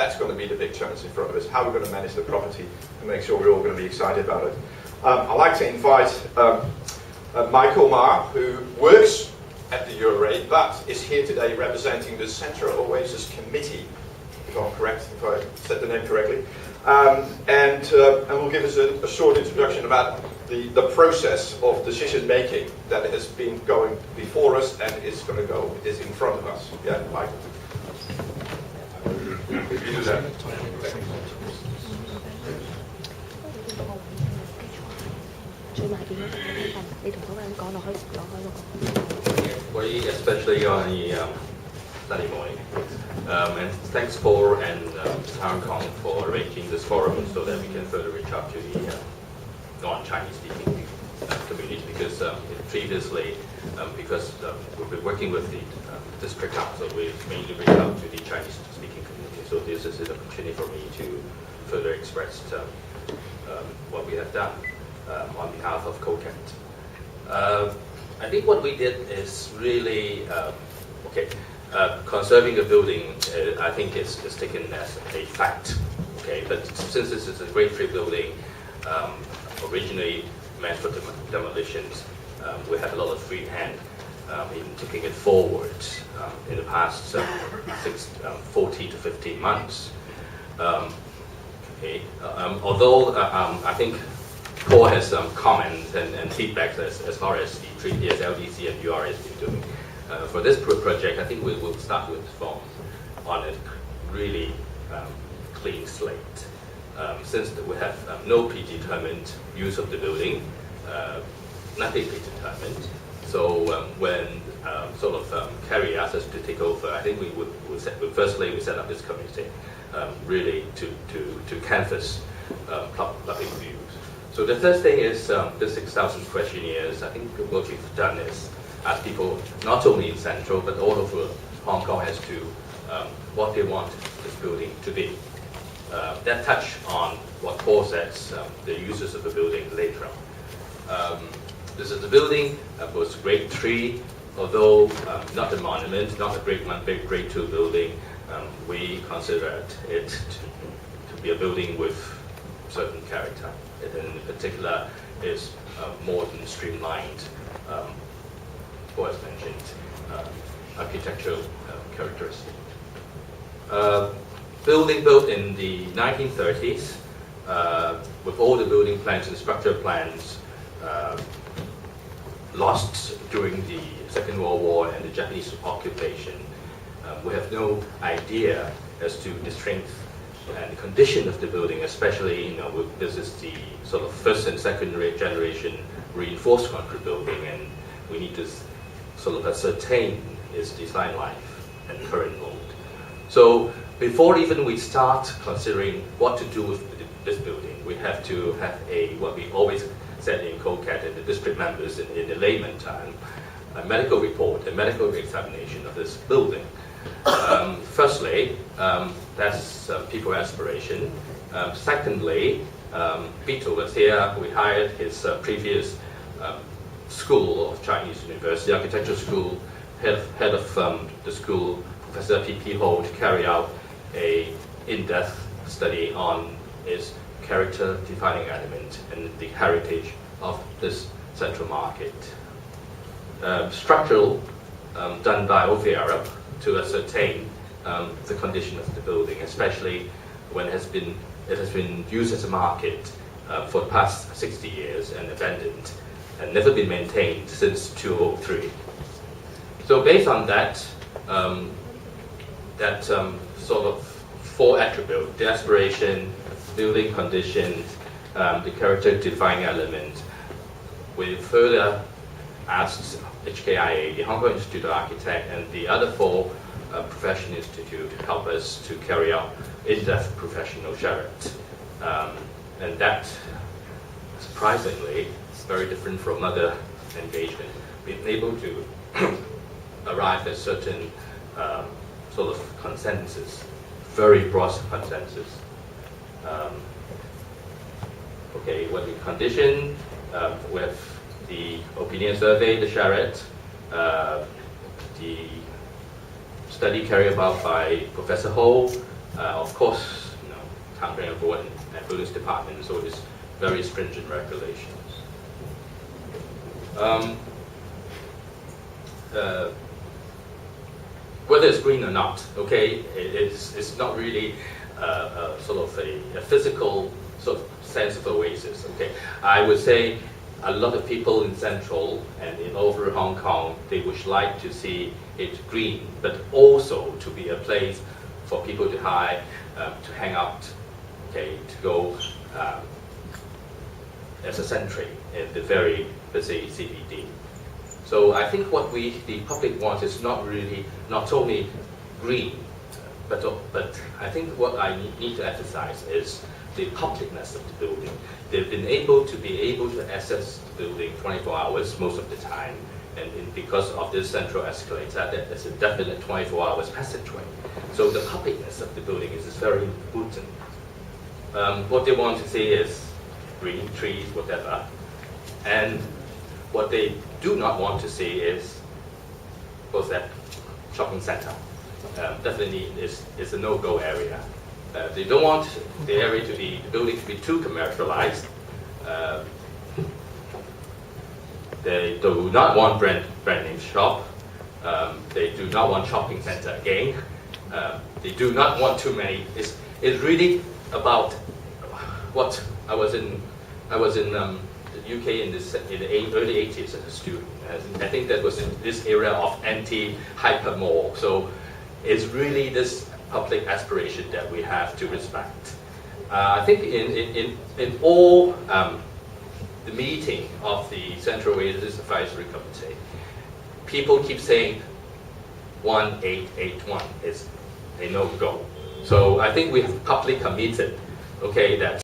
that's going to be the big challenge in front of us. How we're going to manage the property and make sure we're all going to be excited about it. I'd like to invite Michael Ma, who works at the Euro but is here today representing the Central Oasis Committee, if I'm correct, if I said the name correctly, and will give us a short introduction about the process of decision making that has been going before us and is in front of us. Yeah, Michael. If you do that. We especially on the Sunday morning. And thanks Paul and Hong Kong for arranging this forum so that we can further reach out to the non-Chinese speaking community, because previously, because we've been working with the district council, we've mainly reached out to the Chinese speaking community. So this is an opportunity for me to further express what we have done on behalf of COCAT. I think what we did is really, conserving the building, I think is taken as a fact. Okay, but since this is a grade 3 building, originally meant for demolitions, we have a lot of free hand in taking it forward in the past 14 to 15 months. Although I think Paul has some comments and feedback as far as the previous LDC and UR has been doing. For this project, I think we will start with on a really clean slate. Since we have no predetermined use of the building, nothing predetermined. So when Kerry asked us to take over, I think we firstly we set up this committee really to canvass public views. So the first thing is the 6,000 questionnaires. I think what we've done is ask people not only in Central but all over Hong Kong as to what they want this building to be. That touch on what Paul says, the uses of the building later on. This is the building was grade 3, although not a monument, not a grade 1, big grade 2 building. We considered it to be a building with certain character. It in particular is more than streamlined, as mentioned, architectural characteristic. Building built in the 1930s, with all the building plans and structure plans lost during the Second World War and the Japanese occupation. We have no idea as to the strength and condition of the building, especially, this is the sort of first and second generation reinforced concrete building, and we need to sort of ascertain its design life and current mode. So before even we start considering what to do with this building, we have to have what we always said in COCAT and the district members in the layman time, a medical report, a medical examination of this building. Firstly, that's people aspiration. Secondly, Vito was here. We hired his previous school of Chinese University, architecture school, head of the school, Professor P.P. Ho, to carry out a in-depth study on its character-defining element and the heritage of this central market. Structural, done by OVRP to ascertain the condition of the building, especially when it has been used as a market for the past 60 years and abandoned and never been maintained since 2003. So based on that, sort of 4 attributes: the aspiration, building condition, the character-defining element. We further asked HKIA, the Hong Kong Institute of Architects, and the other 4 professional institutes to help us to carry out in-depth professional charrette. And that, surprisingly, is very different from other engagement. Being able to arrive at certain sort of consensus, very broad consensus. When we condition with the opinion survey, the charrette, the study carried out by Professor Ho, Of course, town planning board and buildings department, so it's very stringent regulations. Whether it's green or not, okay, it's not really sort of a physical sort of sense of oasis, okay. I would say a lot of people in Central and in over Hong Kong, they would like to see it green, but also to be a place for people to hang out, okay, to go as a sentry in the very busy CBD. So I think what the public wants is not only green, but I think what I need to emphasize is the publicness of the building. They've been able to access the building 24 hours most of the time, and because of this central escalator, there's a definite 24 hours passageway. So the publicness of the building is very important. What they want to see is green trees, whatever, and what they do not want to see is that shopping center. Definitely is a no-go area. They don't want the building to be too commercialized. They do not want brand name shop. They do not want shopping center again. They do not want too many. It's really about what I was in the UK in the early 80s as a student. I think that was in this era of anti-hyper mall. So it's really this public aspiration that we have to respect. I think in all the meeting of the Central Oasis Advisory Committee, people keep saying 1881 is a no-go. So I think we have publicly committed, okay, that